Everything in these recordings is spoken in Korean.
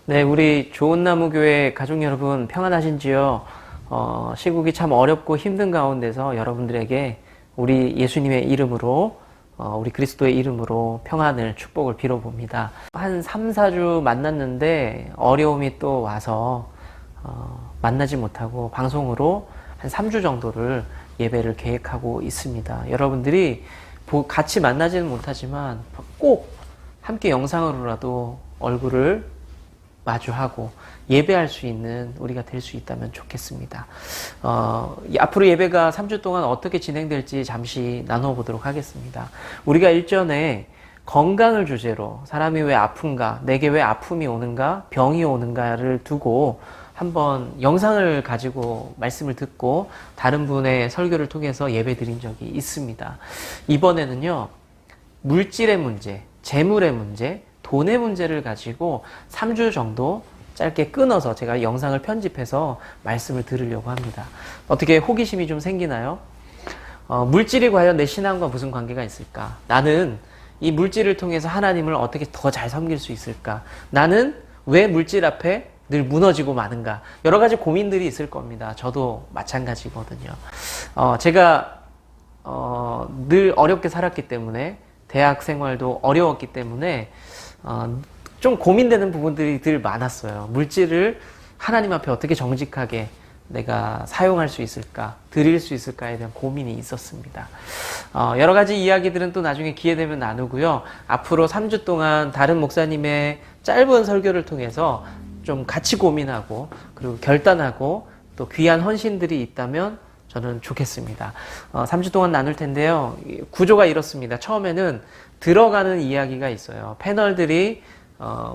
네, 우리 좋은나무교회 가족 여러분 평안하신지요? 시국이 참 어렵고 힘든 가운데서 여러분들에게 우리 예수님의 이름으로 우리 그리스도의 이름으로 평안을 축복을 빌어봅니다. 한 3, 4주 만났는데 어려움이 또 와서 만나지 못하고 방송으로 한 3주 정도를 예배를 계획하고 있습니다. 여러분들이 같이 만나지는 못하지만 꼭 함께 영상으로라도 얼굴을 마주하고 예배할 수 있는 우리가 될 수 있다면 좋겠습니다. 앞으로 예배가 3주 동안 어떻게 진행될지 잠시 나눠보도록 하겠습니다. 우리가 일전에 건강을 주제로 사람이 왜 아픈가, 내게 왜 아픔이 오는가, 병이 오는가를 두고 한번 영상을 가지고 말씀을 듣고 다른 분의 설교를 통해서 예배 드린 적이 있습니다. 이번에는요, 물질의 문제, 재물의 문제, 돈의 문제를 가지고 3주 정도 짧게 끊어서 제가 영상을 편집해서 말씀을 들으려고 합니다. 어떻게 호기심이 좀 생기나요? 물질이 과연 내 신앙과 무슨 관계가 있을까? 나는 이 물질을 통해서 하나님을 어떻게 더 잘 섬길 수 있을까? 나는 왜 물질 앞에 늘 무너지고 마는가? 여러 가지 고민들이 있을 겁니다. 저도 마찬가지거든요. 제가 늘 어렵게 살았기 때문에, 대학 생활도 어려웠기 때문에 좀 고민되는 부분들이 늘 많았어요. 물질을 하나님 앞에 어떻게 정직하게 내가 사용할 수 있을까, 드릴 수 있을까에 대한 고민이 있었습니다. 여러 가지 이야기들은 또 나중에 기회 되면 나누고요. 앞으로 3주 동안 다른 목사님의 짧은 설교를 통해서 좀 같이 고민하고 그리고 결단하고 또 귀한 헌신들이 있다면 저는 좋겠습니다. 3주 동안 나눌 텐데요. 구조가 이렇습니다. 처음에는 들어가는 이야기가 있어요. 패널들이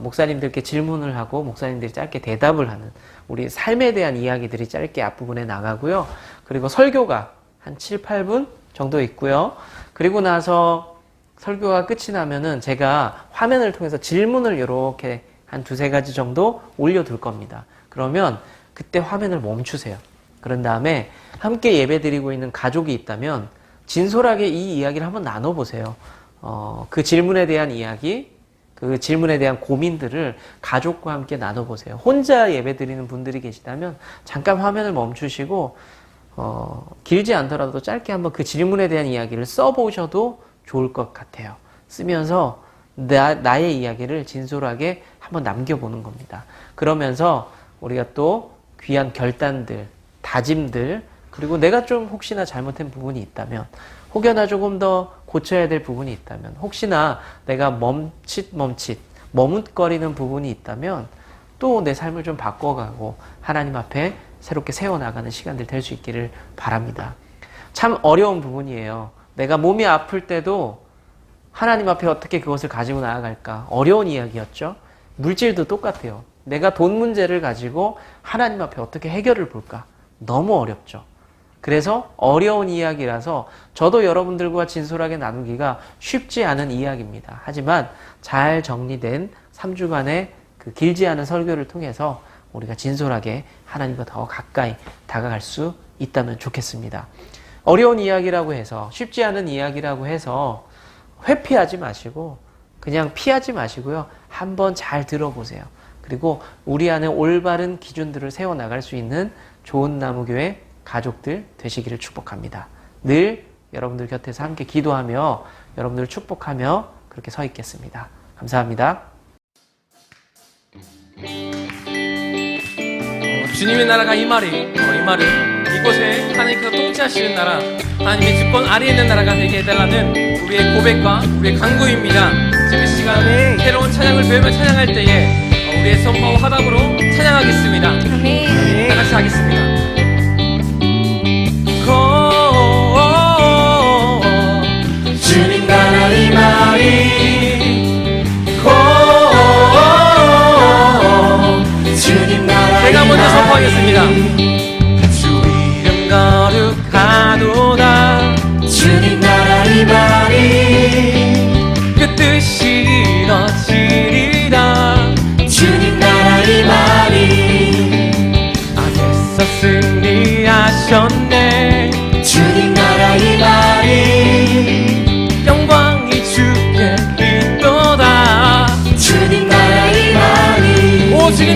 목사님들께 질문을 하고 목사님들이 짧게 대답을 하는 우리 삶에 대한 이야기들이 짧게 앞부분에 나가고요. 그리고 설교가 한 7, 8분 정도 있고요. 그리고 나서 설교가 끝이 나면은 제가 화면을 통해서 질문을 이렇게 한 두세 가지 정도 올려둘 겁니다. 그러면 그때 화면을 멈추세요. 그런 다음에 함께 예배드리고 있는 가족이 있다면 진솔하게 이 이야기를 한번 나눠보세요. 그 질문에 대한 이야기, 그 질문에 대한 고민들을 가족과 함께 나눠보세요. 혼자 예배드리는 분들이 계시다면 잠깐 화면을 멈추시고 길지 않더라도 짧게 한번 그 질문에 대한 이야기를 써보셔도 좋을 것 같아요. 쓰면서 나의 이야기를 진솔하게 한번 남겨보는 겁니다. 그러면서 우리가 또 귀한 결단들, 다짐들, 그리고 내가 좀 혹시나 잘못한 부분이 있다면, 혹여나 조금 더 고쳐야 될 부분이 있다면, 혹시나 내가 머뭇거리는 부분이 있다면 또 내 삶을 좀 바꿔가고 하나님 앞에 새롭게 세워나가는 시간들 될 수 있기를 바랍니다. 참 어려운 부분이에요. 내가 몸이 아플 때도 하나님 앞에 어떻게 그것을 가지고 나아갈까? 어려운 이야기였죠. 물질도 똑같아요. 내가 돈 문제를 가지고 하나님 앞에 어떻게 해결을 볼까? 너무 어렵죠. 그래서 어려운 이야기라서 저도 여러분들과 진솔하게 나누기가 쉽지 않은 이야기입니다. 하지만 잘 정리된 3주간의 그 길지 않은 설교를 통해서 우리가 진솔하게 하나님과 더 가까이 다가갈 수 있다면 좋겠습니다. 어려운 이야기라고 해서, 쉽지 않은 이야기라고 해서 회피하지 마시고 그냥 피하지 마시고요. 한번 잘 들어보세요. 그리고 우리 안에 올바른 기준들을 세워나갈 수 있는 좋은나무교회 가족들 되시기를 축복합니다. 늘 여러분들 곁에서 함께 기도하며 여러분들을 축복하며 그렇게 서 있겠습니다. 감사합니다. 주님의 나라가 이 말은 이곳에 하나님께서 통치하시는 나라, 하나님의 주권 아래에 있는 나라가 되게 해달라는 우리의 고백과 우리의 간구입니다. 지금 이 시간 새로운 찬양을 배우며 찬양할 때에 우리의 선포와 화답으로 찬양하겠습니다. 아멘. 다 같이 하겠습니다. 주님 나라 이 말이 주님 나라 제가 먼저 선포하겠습니다. 주 이름 거룩하도다. 주님 나라 이 말이 그 뜻이 이뤄지리라. 주님 나라 이 말이 악에서 승리하셨네. 주님 나라 이 말이 영광이 주께 있도다. 주님 나라 이 말이 오 주님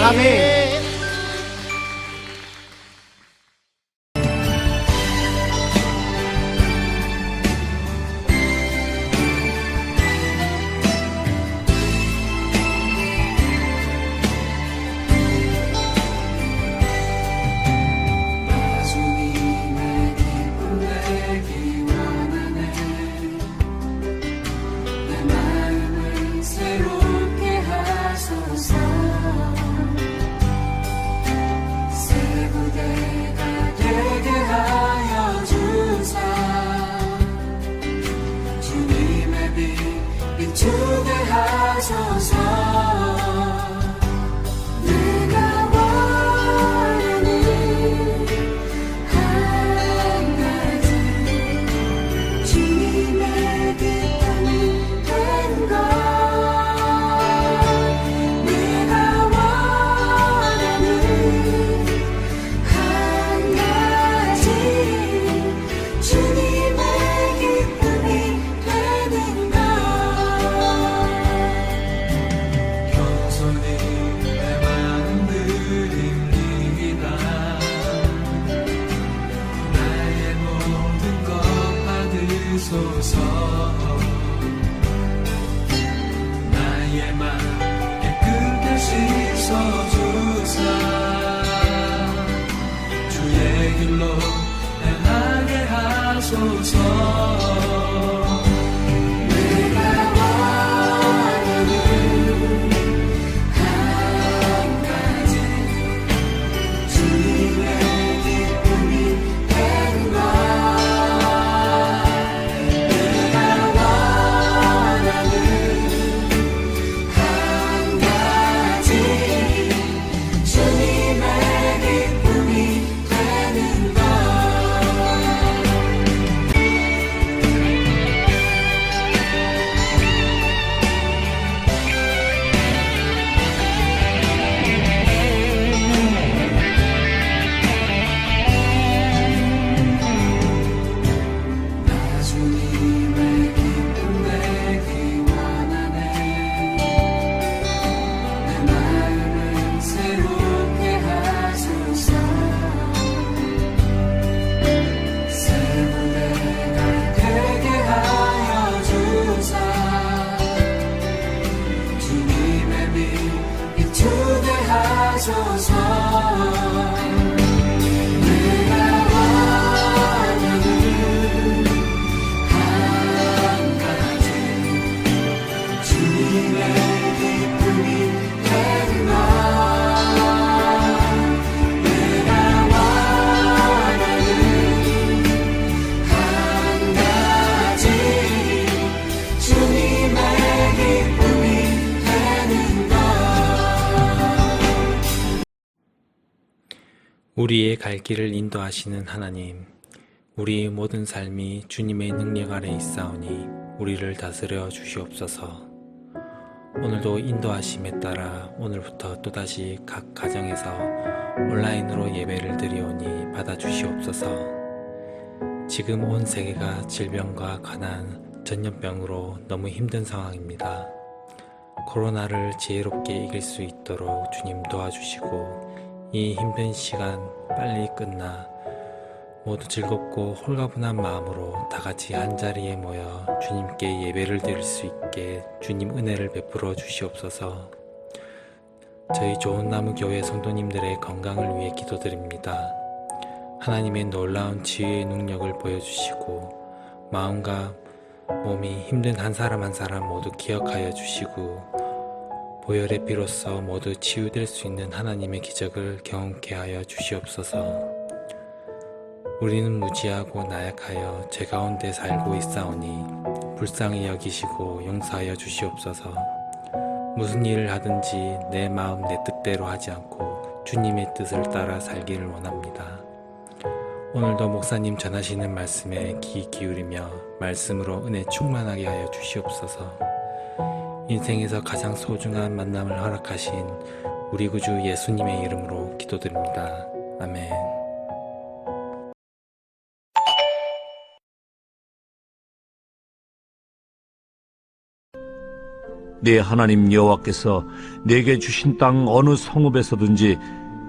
아멘. 주님의 기쁨 되기 원하네. 내 마음을 새롭게 하소서. 새 부대가 되게 하여 주사. 주님의 빛 비추게 하소서. 나의 맘 깨끗게 씻어주사. 주의 길로 행하게 하소서. 내가 원하는 한 가지 주님의 기쁨이 되는 것. 우리의 갈 길을 인도하시는 하나님, 우리의 모든 삶이 주님의 능력 아래 있사오니 우리를 다스려 주시옵소서. 오늘도 인도하심에 따라 오늘부터 또다시 각 가정에서 온라인으로 예배를 드리오니 받아주시옵소서. 지금 온 세계가 질병과 가난, 전염병으로 너무 힘든 상황입니다. 코로나를 지혜롭게 이길 수 있도록 주님 도와주시고 이 힘든 시간 빨리 끝나 모두 즐겁고 홀가분한 마음으로 다같이 한자리에 모여 주님께 예배를 드릴 수 있게 주님 은혜를 베풀어 주시옵소서. 저희 좋은나무 교회 성도님들의 건강을 위해 기도드립니다. 하나님의 놀라운 치유의 능력을 보여주시고 마음과 몸이 힘든 한 사람 한 사람 모두 기억하여 주시고 보혈의 피로써 모두 치유될 수 있는 하나님의 기적을 경험케 하여 주시옵소서. 우리는 무지하고 나약하여 죄 가운데 살고 있사오니 불쌍히 여기시고 용서하여 주시옵소서. 무슨 일을 하든지 내 마음 내 뜻대로 하지 않고 주님의 뜻을 따라 살기를 원합니다. 오늘도 목사님 전하시는 말씀에 귀 기울이며 말씀으로 은혜 충만하게 하여 주시옵소서. 인생에서 가장 소중한 만남을 허락하신 우리 구주 예수님의 이름으로 기도드립니다. 아멘. 내 하나님 여호와께서 내게 주신 땅 어느 성읍에서든지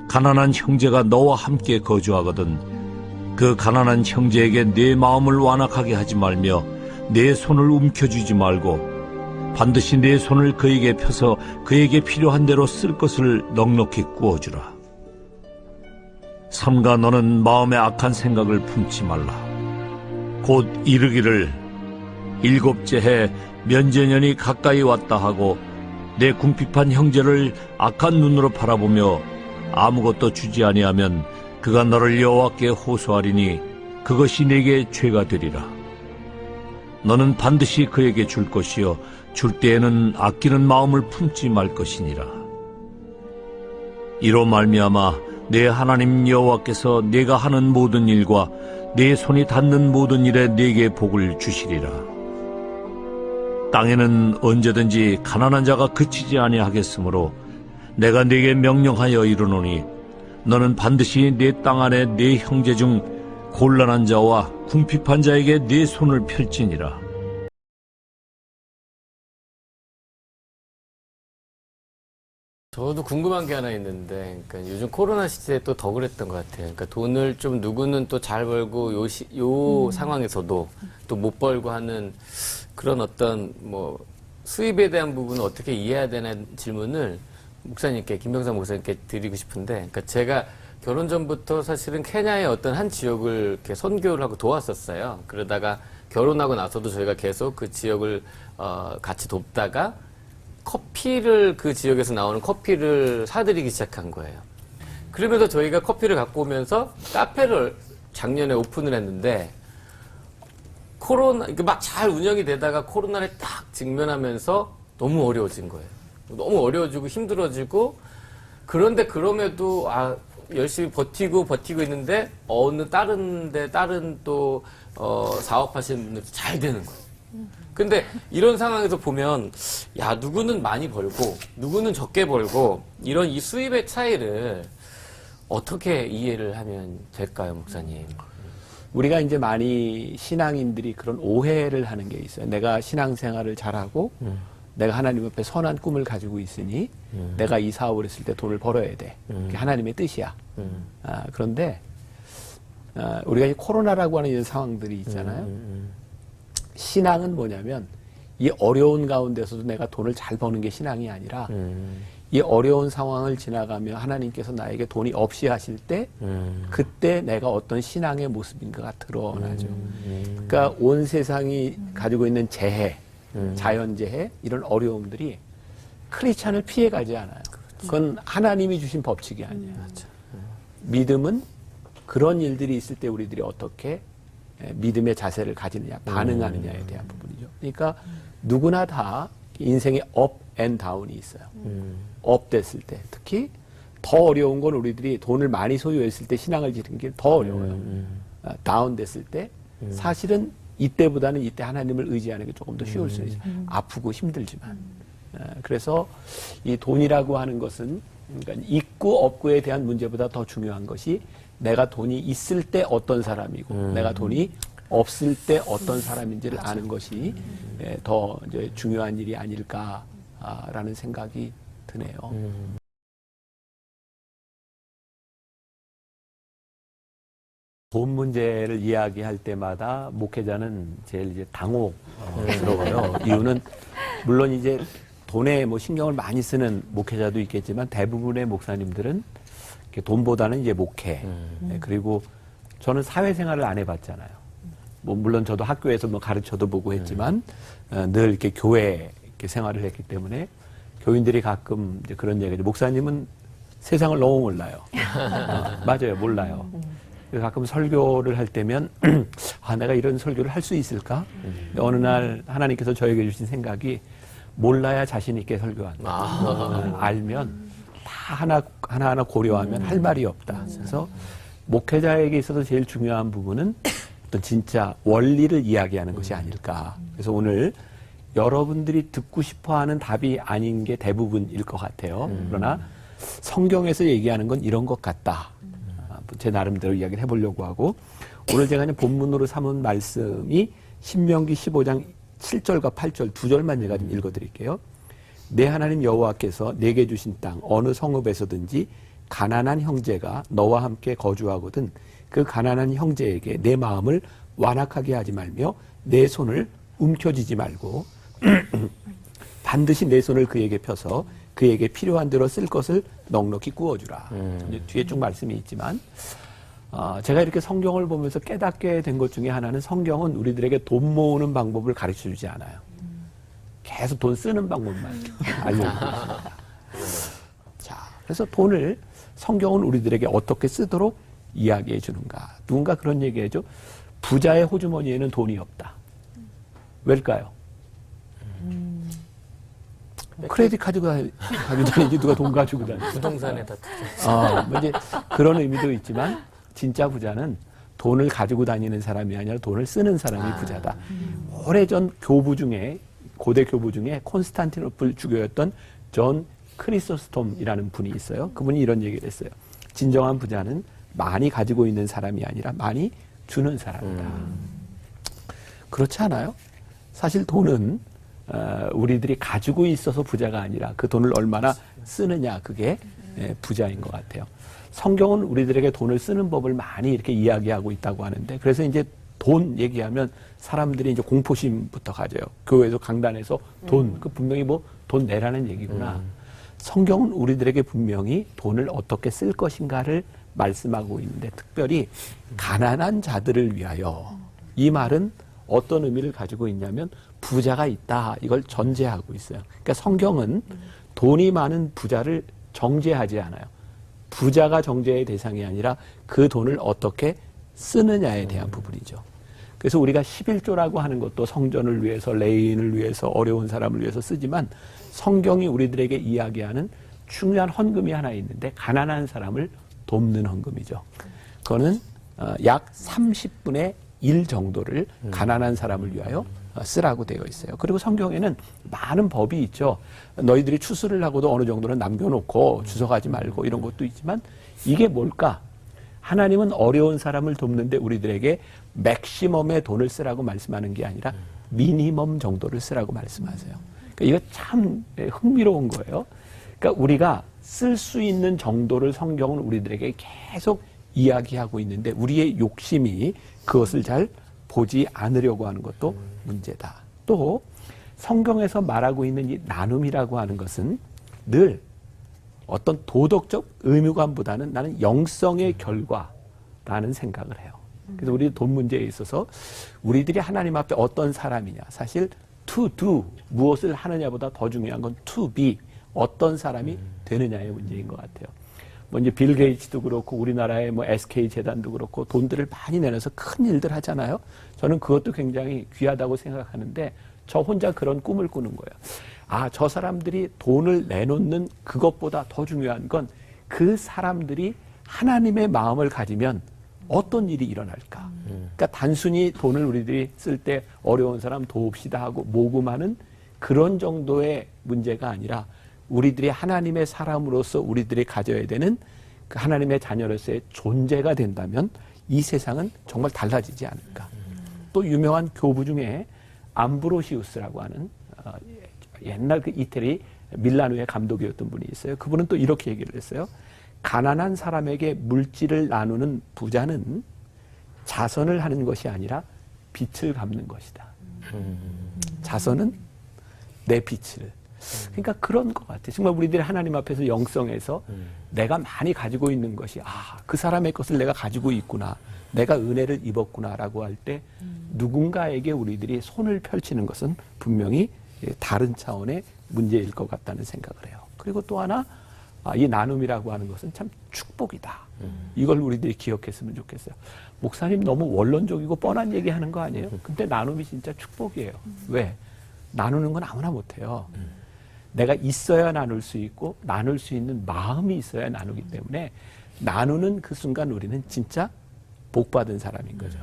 가난한 형제가 너와 함께 거주하거든 그 가난한 형제에게 내 마음을 완악하게 하지 말며 내 손을 움켜쥐지 말고 반드시 내 손을 그에게 펴서 그에게 필요한 대로 쓸 것을 넉넉히 구워주라. 삼가 너는 마음에 악한 생각을 품지 말라. 곧 이르기를 일곱째 해 면제년이 가까이 왔다 하고 내 궁핍한 형제를 악한 눈으로 바라보며 아무것도 주지 아니하면 그가 너를 여호와께 호소하리니 그것이 내게 죄가 되리라. 너는 반드시 그에게 줄 것이요 줄 때에는 아끼는 마음을 품지 말 것이니라. 이로 말미암아 내 하나님 여호와께서 내가 하는 모든 일과 내 손이 닿는 모든 일에 내게 복을 주시리라. 땅에는 언제든지 가난한 자가 그치지 아니하겠으므로 내가 네게 명령하여 이르노니 너는 반드시 내 땅 안에 네 형제 중 곤란한 자와 궁핍한 자에게 네 손을 펼지니라. 저도 궁금한 게 하나 있는데, 그러니까 요즘 코로나 시대에 또 더 그랬던 것 같아요. 그러니까 돈을 좀 누구는 또 잘 벌고 요 상황에서도 또 못 벌고 하는 그런 어떤 뭐 수입에 대한 부분을 어떻게 이해해야 되는 질문을 목사님께, 김병삼 목사님께 드리고 싶은데, 그러니까 제가 결혼 전부터 사실은 케냐의 어떤 한 지역을 이렇게 선교를 하고 도왔었어요. 그러다가 결혼하고 나서도 저희가 계속 그 지역을 같이 돕다가 커피를, 그 지역에서 나오는 커피를 사드리기 시작한 거예요. 그러면서 저희가 커피를 갖고 오면서 카페를 작년에 오픈을 했는데, 코로나, 막 잘 운영이 되다가 코로나를 딱 직면하면서 너무 어려워진 거예요. 너무 어려워지고 힘들어지고, 그런데 그럼에도, 열심히 버티고 있는데, 다른 또, 사업하시는 분들 잘 되는 거예요. 근데 이런 상황에서 보면, 야, 누구는 많이 벌고, 누구는 적게 벌고, 이런 이 수입의 차이를 어떻게 이해를 하면 될까요, 목사님? 우리가 이제 많이 신앙인들이 그런 오해를 하는 게 있어요. 내가 신앙생활을 잘하고, 내가 하나님 앞에 선한 꿈을 가지고 있으니, 내가 이 사업을 했을 때 돈을 벌어야 돼. 그게 하나님의 뜻이야. 그런데, 우리가 이 코로나라고 하는 이런 상황들이 있잖아요. 신앙은 뭐냐면 이 어려운 가운데서도 내가 돈을 잘 버는 게 신앙이 아니라 이 어려운 상황을 지나가며 하나님께서 나에게 돈이 없이 하실 때 그때 내가 어떤 신앙의 모습인가가 드러나죠. 그러니까 온 세상이 가지고 있는 재해, 자연재해 이런 어려움들이 크리스찬을 피해가지 않아요. 그건 하나님이 주신 법칙이 아니에요. 믿음은 그런 일들이 있을 때 우리들이 어떻게 믿음의 자세를 가지느냐, 반응하느냐에 대한 부분이죠. 그러니까 누구나 다 인생에 업 앤 다운이 있어요. 업 됐을 때, 특히 더 어려운 건 우리들이 돈을 많이 소유했을 때 신앙을 지키는 게 더 어려워요. 다운 됐을 때 사실은 이때보다는 이때 하나님을 의지하는 게 조금 더 쉬울 수 있어요. 아프고 힘들지만. 그래서 이 돈이라고 하는 것은 그러니까 있고 없고에 대한 문제보다 더 중요한 것이 내가 돈이 있을 때 어떤 사람이고 내가 돈이 없을 때 어떤 사람인지를 아는 것이 더 이제 중요한 일이 아닐까라는 생각이 드네요. 돈 문제를 이야기할 때마다 목회자는 제일 이제 당혹스러워요. 이유는 물론 이제 돈에 뭐 신경을 많이 쓰는 목회자도 있겠지만 대부분의 목사님들은 돈보다는 이제 목회. 그리고 저는 사회생활을 안 해봤잖아요. 뭐 물론 저도 학교에서 뭐 가르쳐도 보고 했지만 늘 이렇게 교회 이렇게 생활을 했기 때문에 교인들이 가끔 이제 그런 얘기죠. 목사님은 세상을 너무 몰라요. 맞아요, 몰라요. 그래서 가끔 설교를 할 때면 내가 이런 설교를 할 수 있을까? 어느 날 하나님께서 저에게 주신 생각이 몰라야 자신 있게 설교한다. 알면 다 하나하나 고려하면 할 말이 없다. 그래서 목회자에게 있어서 제일 중요한 부분은 어떤 진짜 원리를 이야기하는 것이 아닐까. 그래서 오늘 여러분들이 듣고 싶어하는 답이 아닌 게 대부분일 것 같아요. 그러나 성경에서 얘기하는 건 이런 것 같다. 제 나름대로 이야기를 해보려고 하고 오늘 제가 그냥 본문으로 삼은 말씀이 신명기 15장 7절과 8절 두 절만 제가 좀 읽어드릴게요. 내 하나님 여호와께서 내게 주신 땅 어느 성읍에서든지 가난한 형제가 너와 함께 거주하거든 그 가난한 형제에게 내 마음을 완악하게 하지 말며 내 손을 움켜쥐지 말고 반드시 내 손을 그에게 펴서 그에게 필요한 대로 쓸 것을 넉넉히 구워주라. 이제 뒤에 쭉 말씀이 있지만 제가 이렇게 성경을 보면서 깨닫게 된 것 중에 하나는 성경은 우리들에게 돈 모으는 방법을 가르쳐주지 않아요. 계속 돈 쓰는 방법만 알려줍니다. 자, 그래서 돈을 성경은 우리들에게 어떻게 쓰도록 이야기해 주는가. 누군가 그런 얘기해줘. 부자의 호주머니에는 돈이 없다. 왜일까요? 크레딧 카드가 가지고 다니지 누가 돈 가지고 다니지. 부동산에다 투자. 뭐 이제 그런 의미도 있지만 진짜 부자는 돈을 가지고 다니는 사람이 아니라 돈을 쓰는 사람이 부자다. 오래전 교부 중에 고대 교부 중에 콘스탄티노플 주교였던 존 크리소스톰이라는 분이 있어요. 그분이 이런 얘기를 했어요. 진정한 부자는 많이 가지고 있는 사람이 아니라 많이 주는 사람이다. 그렇지 않아요? 사실 돈은 우리들이 가지고 있어서 부자가 아니라 그 돈을 얼마나 쓰느냐 그게 부자인 것 같아요. 성경은 우리들에게 돈을 쓰는 법을 많이 이렇게 이야기하고 있다고 하는데 그래서 이제 돈 얘기하면 사람들이 이제 공포심부터 가져요. 교회에서 강단에서 돈, 그 분명히 뭐 돈 내라는 얘기구나. 성경은 우리들에게 분명히 돈을 어떻게 쓸 것인가를 말씀하고 있는데 특별히 가난한 자들을 위하여 이 말은 어떤 의미를 가지고 있냐면 부자가 있다 이걸 전제하고 있어요. 그러니까 성경은 돈이 많은 부자를 정죄하지 않아요. 부자가 정죄의 대상이 아니라 그 돈을 어떻게 쓰느냐에 대한 부분이죠. 그래서 우리가 11조라고 하는 것도 성전을 위해서 레인을 위해서 어려운 사람을 위해서 쓰지만 성경이 우리들에게 이야기하는 중요한 헌금이 하나 있는데 가난한 사람을 돕는 헌금이죠. 그거는 약 30분의 1 정도를 가난한 사람을 위하여 쓰라고 되어 있어요. 그리고 성경에는 많은 법이 있죠. 너희들이 추수를 하고도 어느 정도는 남겨놓고 주워가지 말고 이런 것도 있지만 이게 뭘까? 하나님은 어려운 사람을 돕는데 우리들에게 맥시멈의 돈을 쓰라고 말씀하는 게 아니라 미니멈 정도를 쓰라고 말씀하세요. 그러니까 이거 참 흥미로운 거예요. 그러니까 우리가 쓸 수 있는 정도를 성경은 우리들에게 계속 이야기하고 있는데 우리의 욕심이 그것을 잘 보지 않으려고 하는 것도 문제다. 또 성경에서 말하고 있는 이 나눔이라고 하는 것은 늘 어떤 도덕적 의무감보다는 나는 영성의 결과라는 생각을 해요. 그래서 우리 돈 문제에 있어서 우리들이 하나님 앞에 어떤 사람이냐. 사실 to do, 무엇을 하느냐보다 더 중요한 건 to be, 어떤 사람이 되느냐의 문제인 것 같아요. 뭐 이제 빌 게이츠도 그렇고 우리나라의 뭐 SK 재단도 그렇고 돈들을 많이 내놔서 큰 일들 하잖아요. 저는 그것도 굉장히 귀하다고 생각하는데 저 혼자 그런 꿈을 꾸는 거예요. 아, 저 사람들이 돈을 내놓는 그것보다 더 중요한 건 그 사람들이 하나님의 마음을 가지면 어떤 일이 일어날까? 그러니까 단순히 돈을 우리들이 쓸 때 어려운 사람 도웁시다 하고 모금하는 그런 정도의 문제가 아니라 우리들이 하나님의 사람으로서 우리들이 가져야 되는 그 하나님의 자녀로서의 존재가 된다면 이 세상은 정말 달라지지 않을까. 또 유명한 교부 중에 암브로시우스라고 하는 옛날 그 이태리 밀라노의 감독이었던 분이 있어요. 그분은 또 이렇게 얘기를 했어요. 가난한 사람에게 물질을 나누는 부자는 자선을 하는 것이 아니라 빚을 갚는 것이다. 자선은 내 빚을. 그러니까 그런 것 같아요. 정말 우리들이 하나님 앞에서 영성에서 내가 많이 가지고 있는 것이 그 사람의 것을 내가 가지고 있구나. 내가 은혜를 입었구나라고 할 때 누군가에게 우리들이 손을 펼치는 것은 분명히 다른 차원의 문제일 것 같다는 생각을 해요. 그리고 또 하나 이 나눔이라고 하는 것은 참 축복이다. 이걸 우리들이 기억했으면 좋겠어요. 목사님 너무 원론적이고 뻔한 얘기하는 거 아니에요? 근데 나눔이 진짜 축복이에요. 왜? 나누는 건 아무나 못해요. 내가 있어야 나눌 수 있고 나눌 수 있는 마음이 있어야 나누기 때문에 나누는 그 순간 우리는 진짜 복받은 사람인 거죠.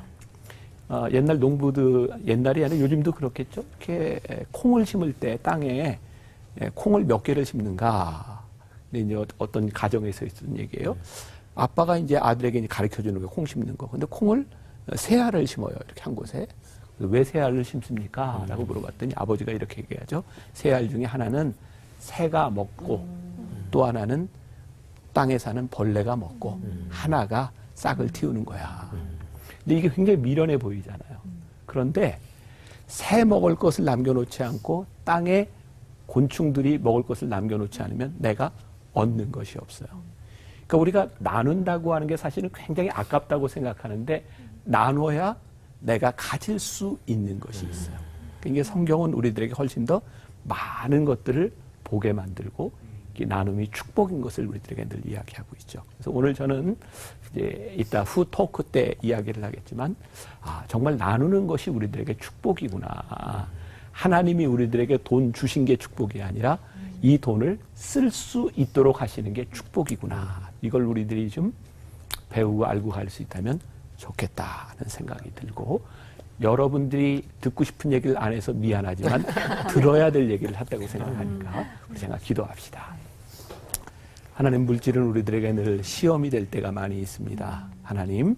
옛날 농부들, 옛날이 아니라 요즘도 그렇겠죠. 이렇게 콩을 심을 때 땅에 콩을 몇 개를 심는가. 근데 이제 어떤 가정에서 있었던 얘기예요. 아빠가 이제 아들에게 가르쳐 주는 거예요. 콩 심는 거. 근데 콩을 세 알을 심어요. 이렇게 한 곳에. 왜 세 알을 심습니까? 라고 물어봤더니 아버지가 이렇게 얘기하죠. 세 알 중에 하나는 새가 먹고 또 하나는 땅에 사는 벌레가 먹고 하나가 싹을 틔우는 거야. 근데 이게 굉장히 미련해 보이잖아요. 그런데 새 먹을 것을 남겨놓지 않고 땅에 곤충들이 먹을 것을 남겨놓지 않으면 내가 얻는 것이 없어요. 그러니까 우리가 나눈다고 하는 게 사실은 굉장히 아깝다고 생각하는데 나눠야 내가 가질 수 있는 것이 있어요. 그러니까 이게 성경은 우리들에게 훨씬 더 많은 것들을 보게 만들고 이 나눔이 축복인 것을 우리들에게 늘 이야기하고 있죠. 그래서 오늘 저는 이제 이따 후 토크 때 이야기를 하겠지만 정말 나누는 것이 우리들에게 축복이구나. 하나님이 우리들에게 돈 주신 게 축복이 아니라 이 돈을 쓸 수 있도록 하시는 게 축복이구나. 이걸 우리들이 좀 배우고 알고 갈 수 있다면 좋겠다는 생각이 들고 여러분들이 듣고 싶은 얘기를 안 해서 미안하지만 들어야 될 얘기를 했다고 생각하니까 우리 생각 기도합시다. 하나님, 물질은 우리들에게 늘 시험이 될 때가 많이 있습니다. 하나님,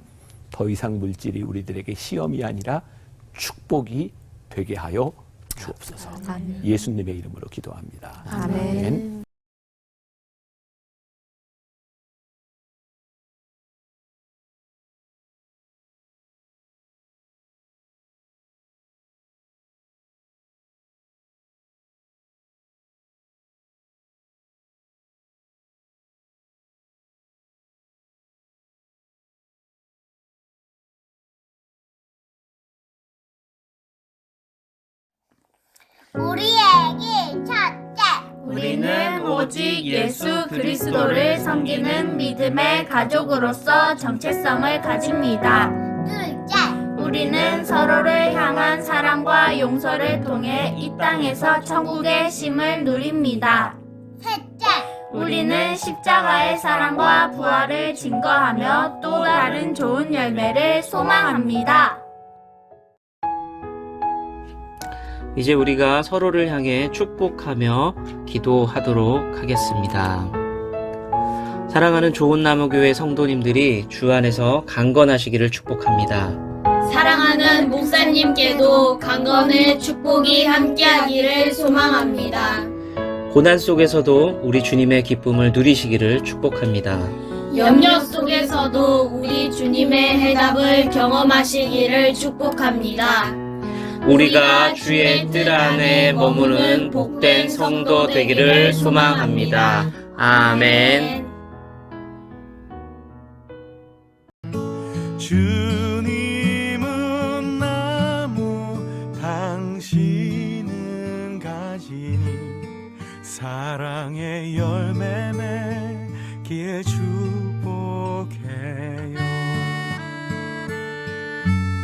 더 이상 물질이 우리들에게 시험이 아니라 축복이 되게 하여 주옵소서. 예수님의 이름으로 기도합니다. 아멘. 우리에게 첫째, 우리는 오직 예수 그리스도를 섬기는 믿음의 가족으로서 정체성을 가집니다. 둘째, 우리는 서로를 향한 사랑과 용서를 통해 이 땅에서 천국의 쉼을 누립니다. 셋째, 우리는 십자가의 사랑과 부활을 증거하며 또 다른 좋은 열매를 소망합니다. 이제 우리가 서로를 향해 축복하며 기도하도록 하겠습니다. 사랑하는 좋은 나무 교회 성도님들이 주 안에서 강건하시기를 축복합니다. 사랑하는 목사님께도 강건의 축복이 함께하기를 소망합니다. 고난 속에서도 우리 주님의 기쁨을 누리시기를 축복합니다. 염려 속에서도 우리 주님의 해답을 경험하시기를 축복합니다. 우리가 주의 뜰 안에 머무는 복된 성도 되기를 소망합니다. 아멘. 주님은 나무 당신은 가지니 사랑의 열매 맺기에 주